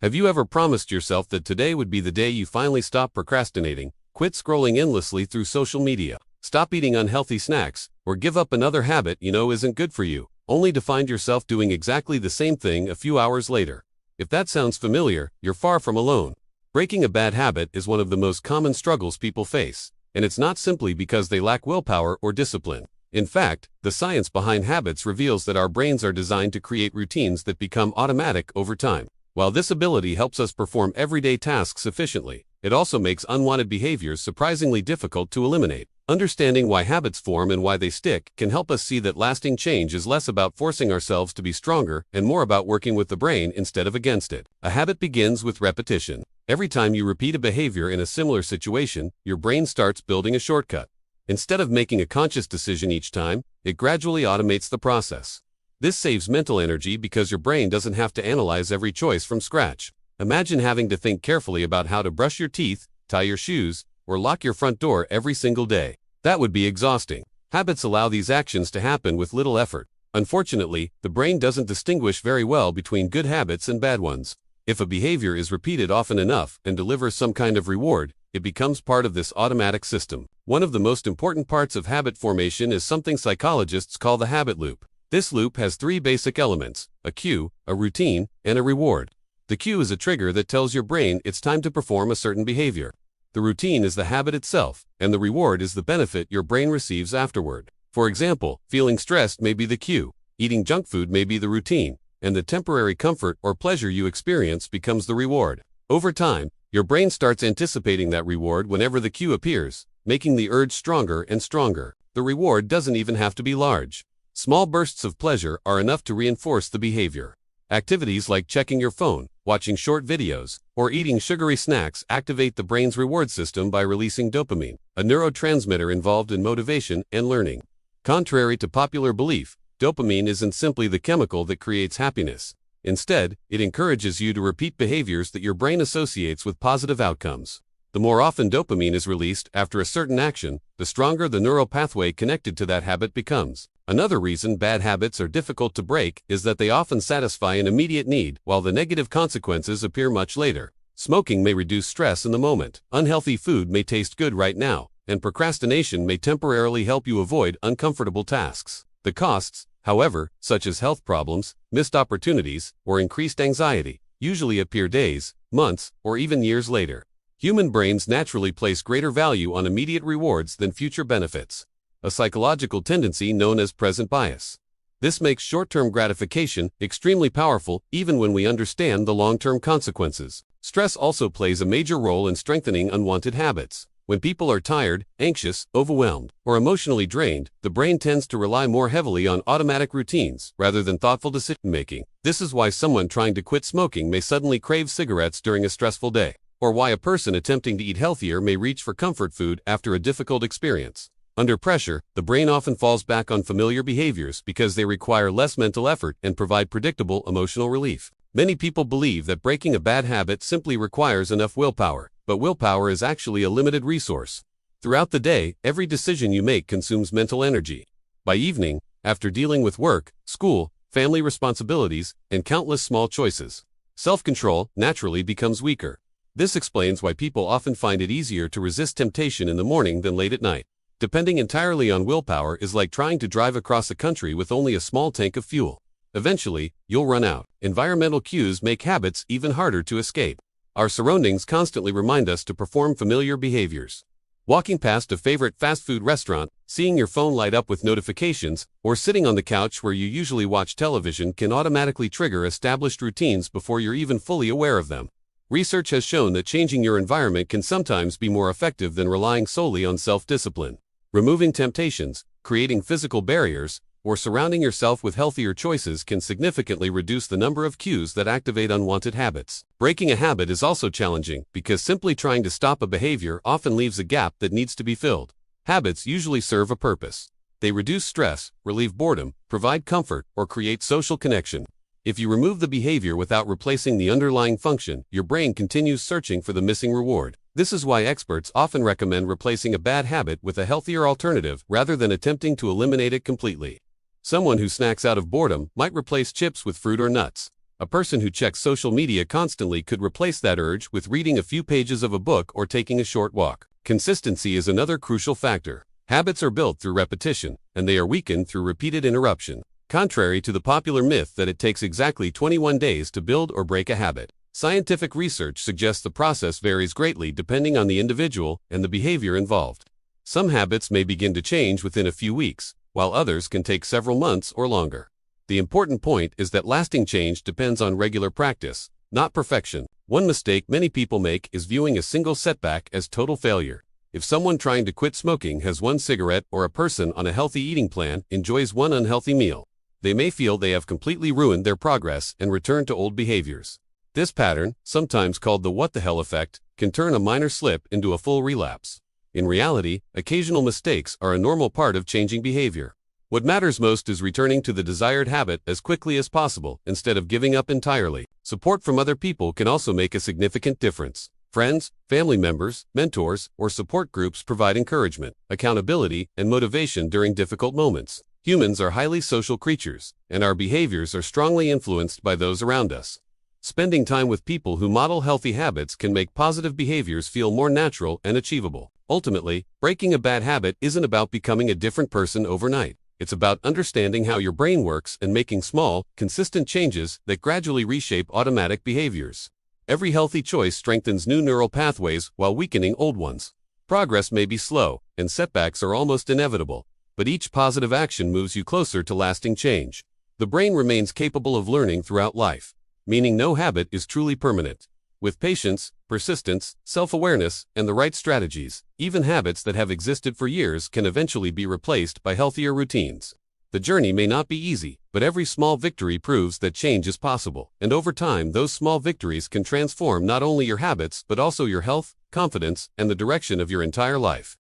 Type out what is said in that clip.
Have you ever promised yourself that today would be the day you finally stop procrastinating, quit scrolling endlessly through social media, stop eating unhealthy snacks, or give up another habit you know isn't good for you, only to find yourself doing exactly the same thing a few hours later? If that sounds familiar, you're far from alone. Breaking a bad habit is one of the most common struggles people face, and it's not simply because they lack willpower or discipline. In fact, the science behind habits reveals that our brains are designed to create routines that become automatic over time. While this ability helps us perform everyday tasks efficiently, it also makes unwanted behaviors surprisingly difficult to eliminate. Understanding why habits form and why they stick can help us see that lasting change is less about forcing ourselves to be stronger and more about working with the brain instead of against it. A habit begins with repetition. Every time you repeat a behavior in a similar situation, your brain starts building a shortcut. Instead of making a conscious decision each time, it gradually automates the process. This saves mental energy because your brain doesn't have to analyze every choice from scratch. Imagine having to think carefully about how to brush your teeth, tie your shoes, or lock your front door every single day. That would be exhausting. Habits allow these actions to happen with little effort. Unfortunately, the brain doesn't distinguish very well between good habits and bad ones. If a behavior is repeated often enough and delivers some kind of reward, it becomes part of this automatic system. One of the most important parts of habit formation is something psychologists call the habit loop. This loop has three basic elements: a cue, a routine, and a reward. The cue is a trigger that tells your brain it's time to perform a certain behavior. The routine is the habit itself, and the reward is the benefit your brain receives afterward. For example, feeling stressed may be the cue, eating junk food may be the routine, and the temporary comfort or pleasure you experience becomes the reward. Over time, your brain starts anticipating that reward whenever the cue appears, making the urge stronger and stronger. The reward doesn't even have to be large. Small bursts of pleasure are enough to reinforce the behavior. Activities like checking your phone, watching short videos, or eating sugary snacks activate the brain's reward system by releasing dopamine, a neurotransmitter involved in motivation and learning. Contrary to popular belief, dopamine isn't simply the chemical that creates happiness. Instead, it encourages you to repeat behaviors that your brain associates with positive outcomes. The more often dopamine is released after a certain action, the stronger the neural pathway connected to that habit becomes. Another reason bad habits are difficult to break is that they often satisfy an immediate need, while the negative consequences appear much later. Smoking may reduce stress in the moment, unhealthy food may taste good right now, and procrastination may temporarily help you avoid uncomfortable tasks. The costs, however, such as health problems, missed opportunities, or increased anxiety, usually appear days, months, or even years later. Human brains naturally place greater value on immediate rewards than future benefits, a psychological tendency known as present bias. This makes short-term gratification extremely powerful even when we understand the long-term consequences. Stress also plays a major role in strengthening unwanted habits. When people are tired, anxious, overwhelmed, or emotionally drained, the brain tends to rely more heavily on automatic routines rather than thoughtful decision-making. This is why someone trying to quit smoking may suddenly crave cigarettes during a stressful day, or why a person attempting to eat healthier may reach for comfort food after a difficult experience. Under pressure, the brain often falls back on familiar behaviors because they require less mental effort and provide predictable emotional relief. Many people believe that breaking a bad habit simply requires enough willpower, but willpower is actually a limited resource. Throughout the day, every decision you make consumes mental energy. By evening, after dealing with work, school, family responsibilities, and countless small choices, self-control naturally becomes weaker. This explains why people often find it easier to resist temptation in the morning than late at night. Depending entirely on willpower is like trying to drive across a country with only a small tank of fuel. Eventually, you'll run out. Environmental cues make habits even harder to escape. Our surroundings constantly remind us to perform familiar behaviors. Walking past a favorite fast food restaurant, seeing your phone light up with notifications, or sitting on the couch where you usually watch television can automatically trigger established routines before you're even fully aware of them. Research has shown that changing your environment can sometimes be more effective than relying solely on self-discipline. Removing temptations, creating physical barriers, or surrounding yourself with healthier choices can significantly reduce the number of cues that activate unwanted habits. Breaking a habit is also challenging because simply trying to stop a behavior often leaves a gap that needs to be filled. Habits usually serve a purpose. They reduce stress, relieve boredom, provide comfort, or create social connection. If you remove the behavior without replacing the underlying function, your brain continues searching for the missing reward. This is why experts often recommend replacing a bad habit with a healthier alternative rather than attempting to eliminate it completely. Someone who snacks out of boredom might replace chips with fruit or nuts. A person who checks social media constantly could replace that urge with reading a few pages of a book or taking a short walk. Consistency is another crucial factor. Habits are built through repetition, and they are weakened through repeated interruption. Contrary to the popular myth that it takes exactly 21 days to build or break a habit, scientific research suggests the process varies greatly depending on the individual and the behavior involved. Some habits may begin to change within a few weeks, while others can take several months or longer. The important point is that lasting change depends on regular practice, not perfection. One mistake many people make is viewing a single setback as total failure. If someone trying to quit smoking has one cigarette or a person on a healthy eating plan enjoys one unhealthy meal, they may feel they have completely ruined their progress and return to old behaviors. This pattern, sometimes called the what the hell effect, can turn a minor slip into a full relapse. In reality, occasional mistakes are a normal part of changing behavior. What matters most is returning to the desired habit as quickly as possible instead of giving up entirely. Support from other people can also make a significant difference. Friends, family members, mentors, or support groups provide encouragement, accountability, and motivation during difficult moments. Humans are highly social creatures, and our behaviors are strongly influenced by those around us. Spending time with people who model healthy habits can make positive behaviors feel more natural and achievable. Ultimately, breaking a bad habit isn't about becoming a different person overnight. It's about understanding how your brain works and making small, consistent changes that gradually reshape automatic behaviors. Every healthy choice strengthens new neural pathways while weakening old ones. Progress may be slow, and setbacks are almost inevitable, but each positive action moves you closer to lasting change. The brain remains capable of learning throughout life, meaning no habit is truly permanent. With patience, persistence, self-awareness, and the right strategies, even habits that have existed for years can eventually be replaced by healthier routines. The journey may not be easy, but every small victory proves that change is possible, and over time those small victories can transform not only your habits but also your health, confidence, and the direction of your entire life.